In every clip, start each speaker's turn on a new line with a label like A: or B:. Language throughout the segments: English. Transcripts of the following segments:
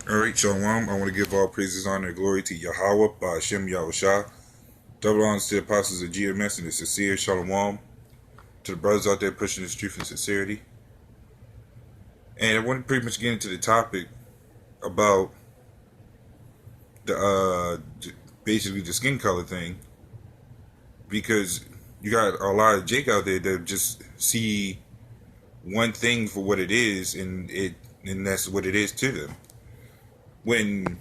A: Alright, Shalom. I want to give all praises, honor, and glory to Yahweh by Hashem Yahushua. Double honors to the apostles of GMS and the sincere Shalom. To the brothers out there pushing this truth and sincerity. And I want to pretty much get into the topic about the basically the skin color thing, because you got a lot of Jake out there that just see one thing for what it is, and that's what it is to them. When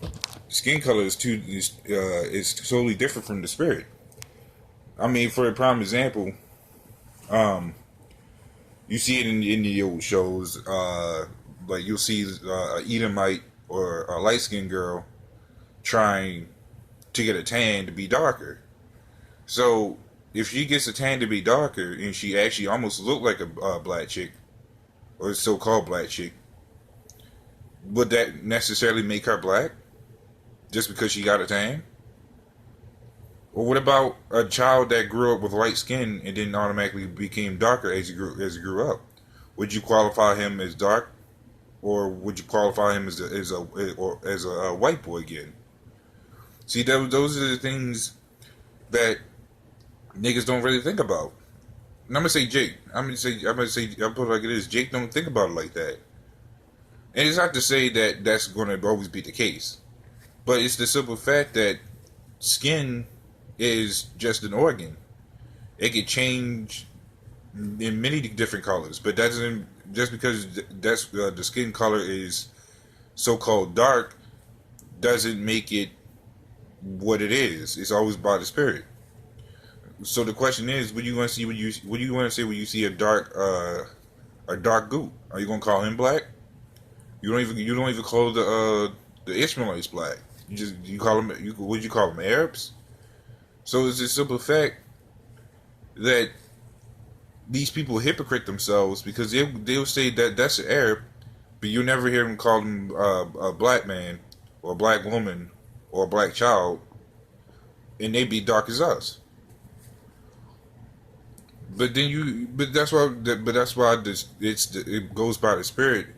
A: skin color is totally different from the spirit. I mean, for a prime example, you see it in the old shows, like you'll see a Edomite or a light skinned girl trying to get a tan to be darker. So if she gets a tan to be darker and she actually almost look like a black chick, or a so-called black chick, would that necessarily make her black just because she got a tan? Or what about a child that grew up with light skin and then automatically became darker as he grew up? Would you qualify him as dark, or would you qualify him as a white boy again? See, those are the things that niggas don't really think about. And I'm gonna say Jake. I'm gonna put it like it is. Jake don't think about it like that. And it's not to say that that's going to always be the case, but it's the simple fact that skin is just an organ. It can change in many different colors, but that doesn't, just because that's the skin color is so-called dark, doesn't make it what it is. It's always by the spirit. So the question is, what do you want to see when you see a dark goop? Are you gonna call him black? You don't even call the Ishmaelites black. You call them, would you call them Arabs? So it's a simple fact that these people hypocrite themselves, because they'll say that that's an Arab, but you never hear them call them a black man or a black woman or a black child, and they be dark as us. But that's why it goes by the spirit,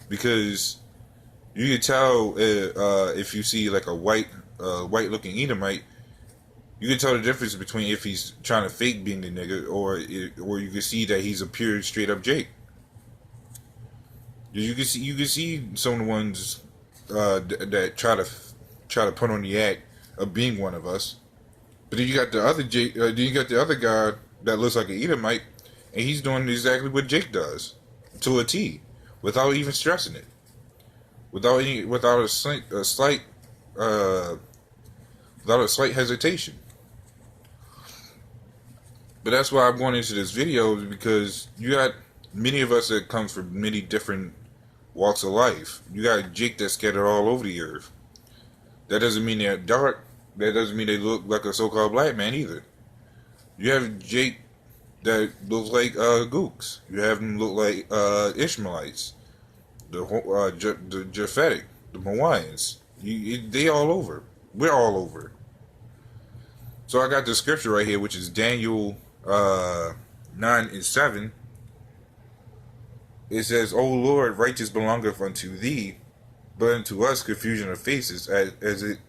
A: because you can tell if you see like a white looking Edomite, you can tell the difference between if he's trying to fake being the nigga, or you can see that he's a pure straight up Jake. You can see some of the ones that try to put on the act of being one of us. But then you got the other Jake. Then you got the other guy that looks like an Edomite, and he's doing exactly what Jake does to a T, without even stressing it, without a slight hesitation. But that's why I'm going into this video, because you got many of us that comes from many different walks of life. You got Jake that's scattered all over the earth. That doesn't mean they're dark. That doesn't mean they look like a so-called black man either. You have Jake that looks like Gooks. You have them look like Ishmaelites, the Japhetic, the Hawaiians. They all over. We're all over. So I got the scripture right here, which is Daniel 9:7. It says, "O Lord, righteous belongeth unto thee, but unto us confusion of faces, as it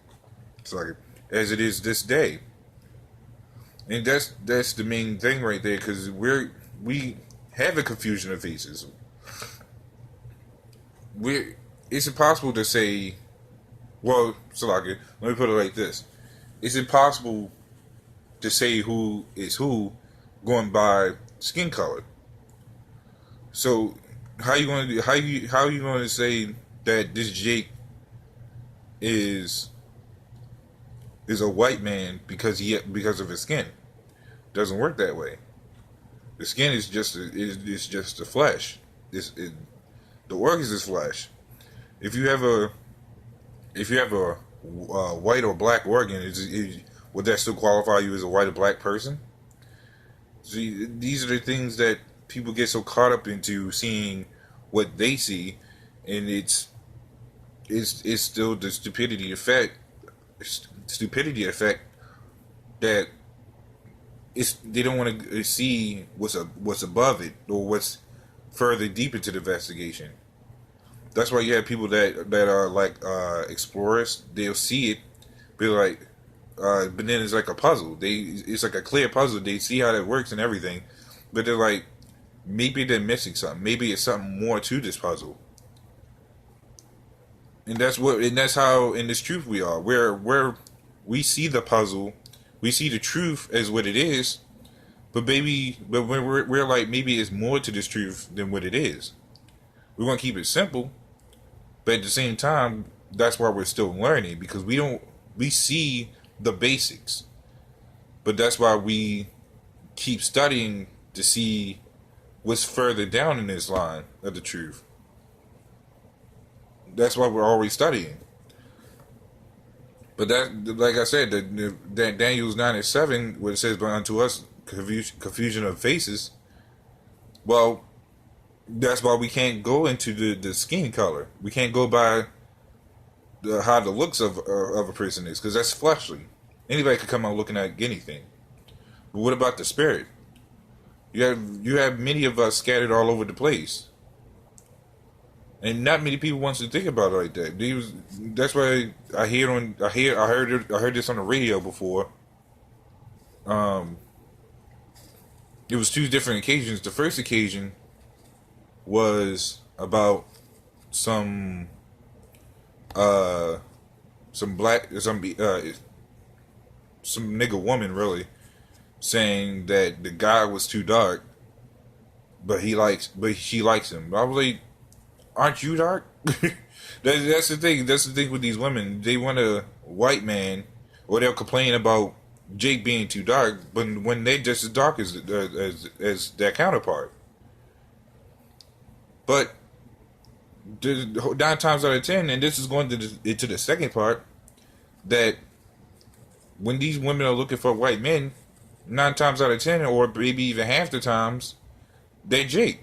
A: is this day." And that's the main thing right there, because we have a confusion of faces. It's impossible to say, well, Salaki, let me put it like this: it's impossible to say who is who going by skin color. So how you going to say that this Jake is a white man because of his skin? Doesn't work that way. The skin is just the flesh. The organs is flesh. If you have a white or black organ, would that still qualify you as a white or black person? See, these are the things that people get so caught up into seeing what they see, and it's still the stupidity effect that they don't want to see what's above it, or what's further deep into the investigation. That's why you have people that are like explorers. They'll see it, be like, but then it's like a puzzle. It's like a clear puzzle. They see how that works and everything, but they're like, maybe they're missing something. Maybe it's something more to this puzzle. And that's how in this truth we are. Where we see the puzzle, we see the truth as what it is, but when we're like maybe it's more to this truth than what it is. We want to keep it simple, but at the same time, that's why we're still learning because we see the basics, but that's why we keep studying to see what's further down in this line of the truth. That's why we're always studying. But that, like I said, that Daniel's 9:7, where it says, "But unto us confusion of faces." Well, that's why we can't go into the skin color. We can't go by how the looks of a person is, because that's fleshly. Anybody could come out looking at anything. But what about the spirit? You have many of us scattered all over the place, and not many people wants to think about it like that. That's why I heard this on the radio before. Um, it was two different occasions. The first occasion was about some black some nigga woman really saying that the guy was too dark, but she likes him. I was like, aren't you dark? That's the thing. That's the thing with these women. They want a white man, or they'll complain about Jake being too dark, but when they're just as dark as their counterpart. But 9 times out of 10, and this is going into the second part, that when these women are looking for white men, 9 times out of 10, or maybe even half the times, they're Jake,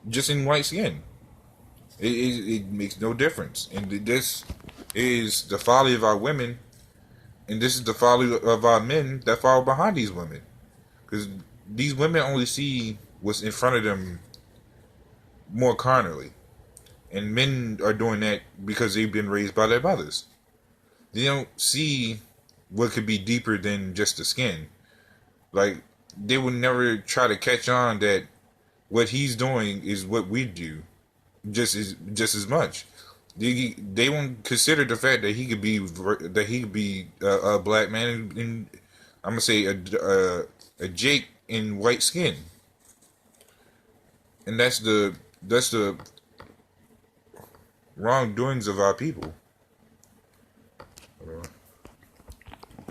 A: just in white skin. It makes no difference, and this is the folly of our women, and this is the folly of our men that follow behind these women, because these women only see what's in front of them more carnally, and men are doing that because they've been raised by their mothers. They don't see what could be deeper than just the skin. Like, they would never try to catch on that what he's doing is what we do, just as much. They won't consider the fact that he could be a black man, and I'm gonna say a Jake in white skin, and that's the wrongdoings of our people.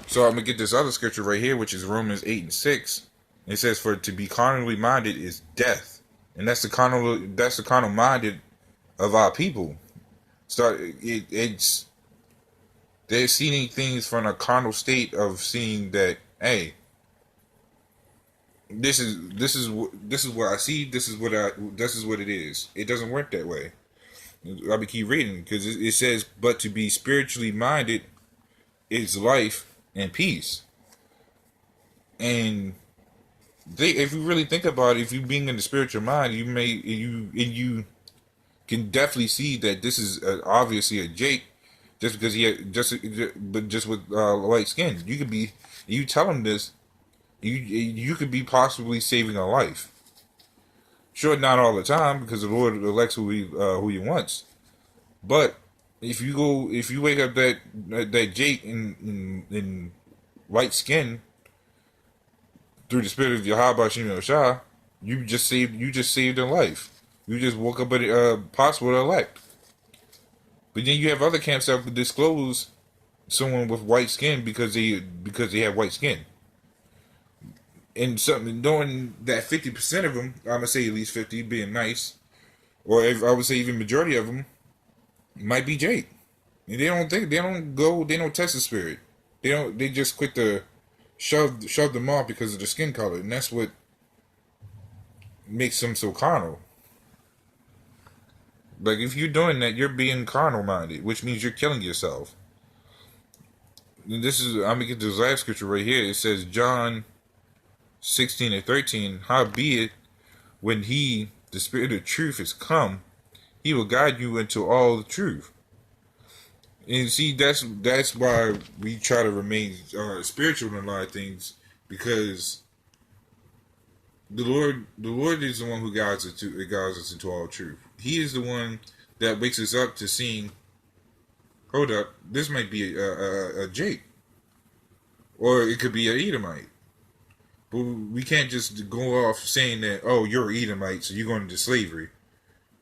A: So I'm gonna get this other scripture right here, which is Romans 8:6. It says, "For to be carnally minded is death," and that's the carnal minded of our people. It's they're seeing things from a carnal state of seeing that, hey, this is what I see. This is what it is. It doesn't work that way. I'll keep reading because it says, "But to be spiritually minded is life and peace." And if you really think about it, if you being in the spiritual mind, you can definitely see that this is obviously a Jake, just because he had just with white skin. You tell him this, you could be possibly saving a life. Sure, not all the time, because the Lord elects who he wants. But if you wake up that Jake in white skin through the spirit of Yahweh Shem Shah, you just saved a life. You just woke up at possible elect. But then you have other camps that would disclose someone with white skin because they have white skin. And something knowing that 50% of them, I'm gonna say at least 50, being nice, or if I would say even majority of them might be Jake. And they don't test the spirit. They just quit to shove them off because of the skin color, and that's what makes them so carnal. Like, if you're doing that, you're being carnal minded, which means you're killing yourself. And I'm gonna get this last scripture right here. It says John 16:13, "Howbeit, when he, the Spirit of truth, is come, He will guide you into all the truth. And see, that's why we try to remain spiritual in a lot of things, because the Lord is the one who guides us into all truth. He is the one that wakes us up to seeing. Hold up, this might be a Jake, or it could be an Edomite. But we can't just go off saying that, oh, you're an Edomite, so you're going into slavery.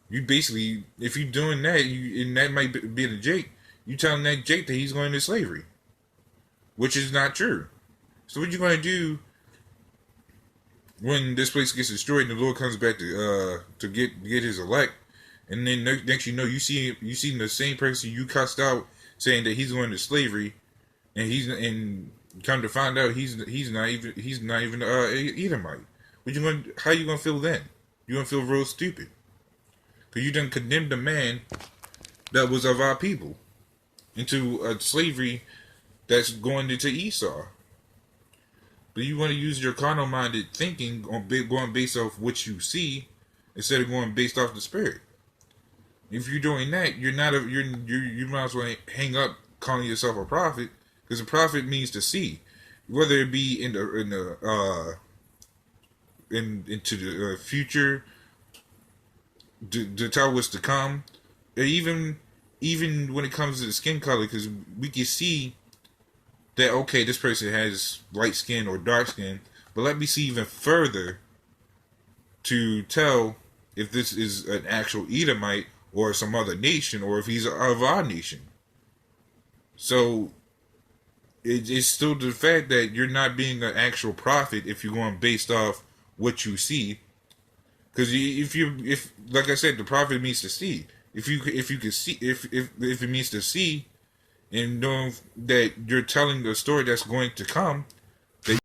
A: You basically, if you're doing that, and that might be a Jake, you telling that Jake that he's going into slavery, which is not true. So what you going to do when this place gets destroyed and the Lord comes back to get His elect, and then next you see the same person you cussed out saying that he's going to slavery, and come to find out he's not even Edomite. How you gonna feel then? You gonna feel real stupid because you done condemned a man that was of our people into a slavery that's going into Esau. But you want to use your carnal-minded thinking on going based off what you see instead of going based off the spirit. If you're doing that, you might as well hang up calling yourself a prophet, because a prophet means to see, whether it be into the future, to tell what's to come, or even when it comes to the skin color, because we can see that, okay, this person has light skin or dark skin, but let me see even further to tell if this is an actual Edomite or some other nation, or if he's of our nation. So it's still the fact that you're not being an actual prophet if you're going based off what you see. Because if like I said, the prophet means to see. If you can see, if it means to see, and knowing that you're telling the story that's going to come,